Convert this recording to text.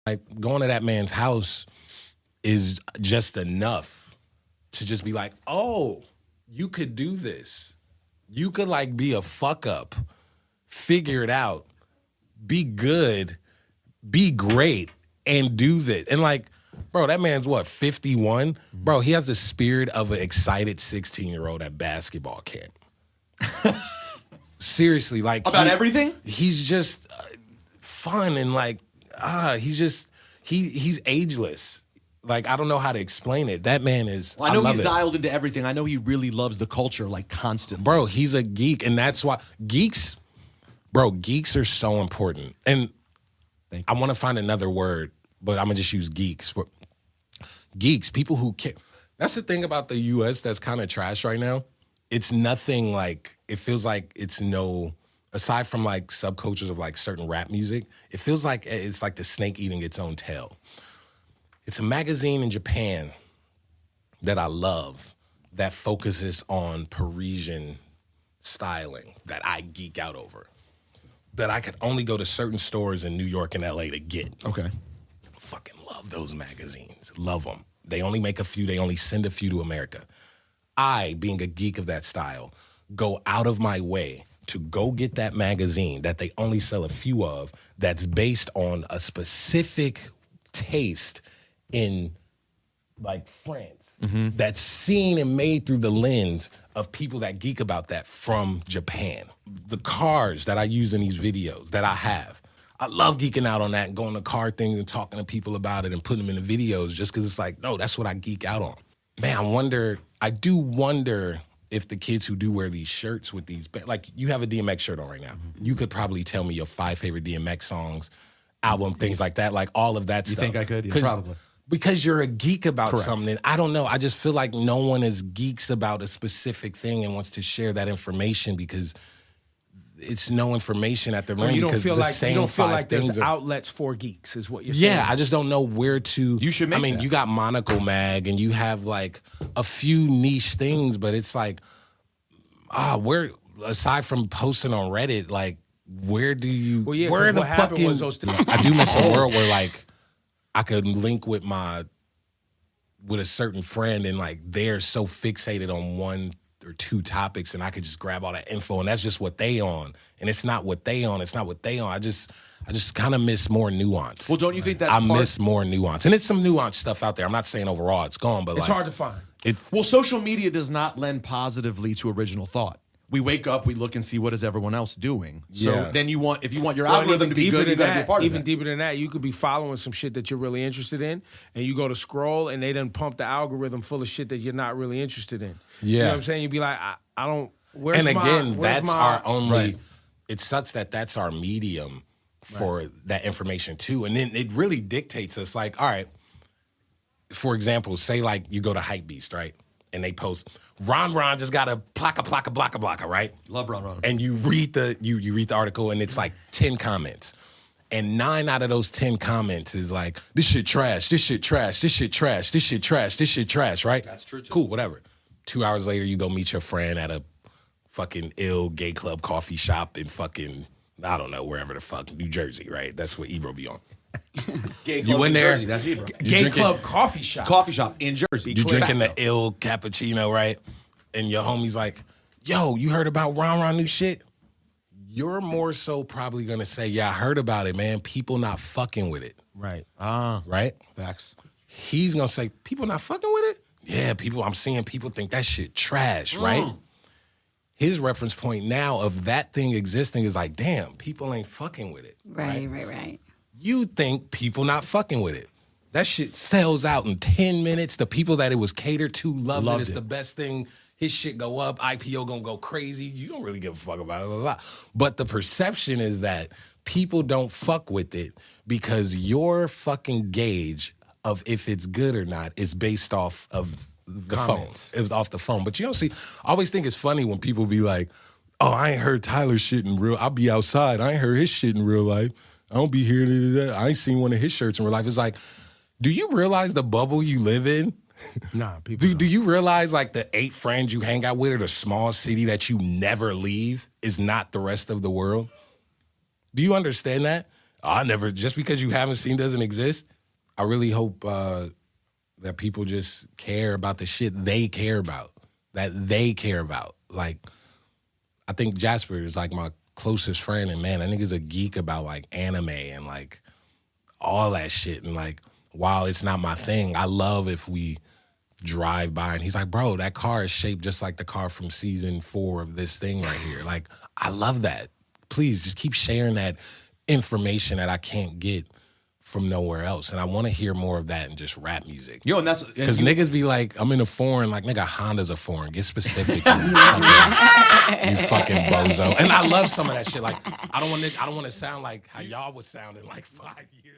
Like going to that man's house is just enough to just be like, oh, you could do this. You could like be a fuck up, figure it out, be good, be great, and do this. And like, bro, that man's what, 51? Bro, he has the spirit of an excited 16-year-old at basketball camp. Seriously, like about everything? He's just fun and like, he's ageless. Like, I don't know how to explain it. That man is, well, I know he's it. dialed into everything. I know he really loves the culture, like, constantly. Bro, he's a geek, and that's why geeks are so important. And I want to find another word, but I'm going to just use geeks. Geeks, people who care. That's the thing about the U.S. that's kind of trash right now. It's nothing like, it feels like it's no, aside from like subcultures of like certain rap music, it feels like it's like the snake eating its own tail. It's a magazine in Japan that I love that focuses on Parisian styling that I geek out over. That I could only go to certain stores in New York and LA to get. Okay. Fucking love those magazines. Love them. They only make a few. They only send a few to America. I, being a geek of that style, go out of my way to go get that magazine that they only sell a few of that's based on a specific taste in like France, that's seen and made through the lens of people that geek about that from Japan. The cars that I use in these videos that I have, I love geeking out on that and going to car things and talking to people about it and putting them in the videos just because it's like, no, that's what I geek out on. Man, I do wonder if the kids who do wear these shirts with these, like you have a DMX shirt on right now. You could probably tell me your 5 favorite DMX songs, album, things like that, like all of that stuff. You think I could? Yeah, probably. Because you're a geek about Correct. something. I don't know. I just feel like no one is geeks about a specific thing and wants to share that information because it's no information at the moment. You don't because feel the like same you don't feel like things there's are, outlets for geeks, is what you're saying. Yeah, I just don't know where to. You should make I mean, that. you got Monocle Mag and you have like a few niche things, but it's like, where aside from posting on Reddit, like where do you? Well, yeah, where are the what happened fucking? was those I do miss a world where like I could link with a certain friend and like they're so fixated on 1 or 2 topics and I could just grab all that info and that's just what they on. And it's not what they on. It's not what they on. I just kind of miss more nuance. Well, don't you think that's I miss more nuance. And it's some nuanced stuff out there. I'm not saying overall it's gone, but It's like, hard to find. Well, social media does not lend positively to original thought. We wake up, we look and see what is everyone else doing. So Yeah. then if you want your Well, algorithm to be good, you got to be a part of Even it. deeper than that, you could be following some shit that you're really interested in, and you go to scroll, and they done pump the algorithm full of shit that you're not really interested in. You know what I'm saying? You'd be like, I don't. Where's and again, where's that's my, our only. Right. It sucks that that's our medium for that information too, and then it really dictates us. Like, all right, for example, say like you go to Hypebeast, right, and they post Ron just got a blocka, right? Love Ron. And you read the you read the article, and it's like 10 comments. And 9 out of those 10 comments is like, this shit trash, this shit trash, this shit trash, this shit trash, this shit trash, right? That's true, too. Cool, whatever. 2 hours later, you go meet your friend at a fucking ill gay club coffee shop in fucking, I don't know, wherever the fuck, New Jersey, right? That's what Ebro be on. Gay You in there? Jersey, that's Ebro. Gay club coffee shop. Coffee shop in Jersey. You drinking the ill cappuccino, right? And your homie's like, yo, you heard about Ron new shit? You're more so probably gonna say, yeah, I heard about it, man. People not fucking with it. Right. Right? Facts. He's gonna say, people not fucking with it? Yeah, I'm seeing people think that shit trash, right? His reference point now of that thing existing is like, damn, people ain't fucking with it. Right. You think people not fucking with it. That shit sells out in 10 minutes. The people that it was catered to loved it. It's the best thing. His shit go up. IPO gonna go crazy. You don't really give a fuck about it. Blah, blah, blah. But the perception is that people don't fuck with it because your fucking gauge of if it's good or not is based off of the Comments. phone. It was off the phone. But you don't see, I always think it's funny when people be like, oh, I ain't heard Tyler's shit in real, I'll be outside. I ain't heard his shit in real life. I don't be here. I ain't seen one of his shirts in real life. It's like, do you realize the bubble you live in? Nah, people Do you realize like the 8 friends you hang out with or the small city that you never leave is not the rest of the world? Do you understand that? just because you haven't seen doesn't exist. I really hope that people just care about the shit they care about, Like, I think Jasper is like my closest friend, and man, that nigga's a geek about like anime and like all that shit. And like, while it's not my thing, I love if we drive by and he's like, bro, that car is shaped just like the car from season 4 of this thing right here. Like, I love that. Please just keep sharing that information that I can't get from nowhere else. And I want to hear more of that in just rap music. Yo, and that's because niggas be like, I'm in a foreign, like, nigga, Honda's a foreign. Get specific, you fucking bozo. And I love some of that shit. Like, I don't want to sound like how y'all was sounding like 5 years